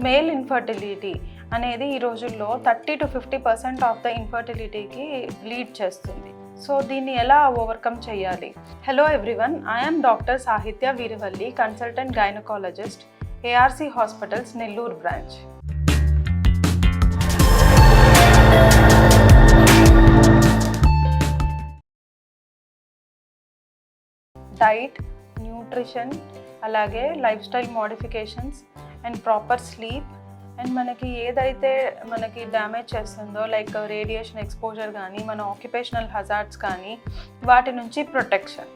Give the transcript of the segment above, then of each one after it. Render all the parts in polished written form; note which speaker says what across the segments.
Speaker 1: Male infertility అనేది ఈ రోజుల్లో 30-50% ఆఫ్ ద ఇన్ఫర్టిలిటీకి లీడ్ చేస్తుంది. సో దీన్ని ఎలా ఓవర్కమ్ చేయాలి? Hello everyone, I'm doctor Sahithya Veeravalli, consultant gynaecologist, ARC hospitals Nellore branch. Diet, nutrition, అలాగే life style modifications and proper sleep and మనకి ఏదైతే మనకి డ్యామేజ్ చేస్తుందో లైక్ రేడియేషన్ ఎక్స్పోజర్ కానీ మన ఆక్యుపేషనల్ హజార్డ్స్ కానీ వాటి నుంచి ప్రొటెక్షన్,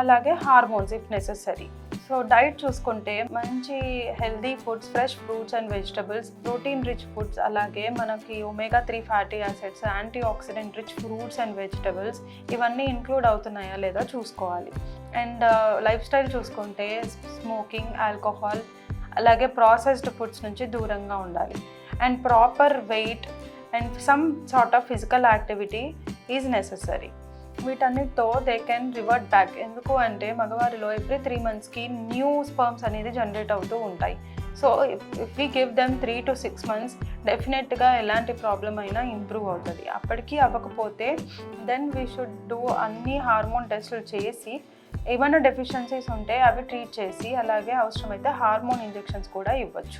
Speaker 1: అలాగే hormones if necessary. So diet చూసుకుంటే మంచి healthy foods, fresh fruits and vegetables, protein rich foods, అలాగే మనకి omega-3 fatty acids, antioxidant rich fruits and vegetables ఇవన్నీ ఇంక్లూడ్ అవుతున్నాయా లేదా చూసుకోవాలి. అండ్ లైఫ్ స్టైల్ చూసుకుంటే స్మోకింగ్, ఆల్కహాల్, అలాగే ప్రాసెస్డ్ ఫుడ్స్ నుంచి దూరంగా ఉండాలి. And proper weight and some sort of physical activity is necessary. వీటన్నిటితో దే కెన్ రివర్ట్ బ్యాక్. ఎందుకు అంటే మగవారిలో ఎవ్రీ 3 monthsకి న్యూ స్పర్మ్స్ అనేది జనరేట్ అవుతూ ఉంటాయి. So if we give them 3 to 6 months డెఫినెట్గా ఎలాంటి ప్రాబ్లం అయినా ఇంప్రూవ్ అవుతుంది. అప్పటికీ అవ్వకపోతే దెన్ వీ షుడ్ డూ అన్ని హార్మోన్ టెస్టులు చేసి ఏమైనా డెఫిషియన్సీస్ ఉంటే అవి ట్రీట్ చేసి అలాగే అవసరమైతే హార్మోన్ ఇంజెక్షన్స్ కూడా ఇవ్వచ్చు.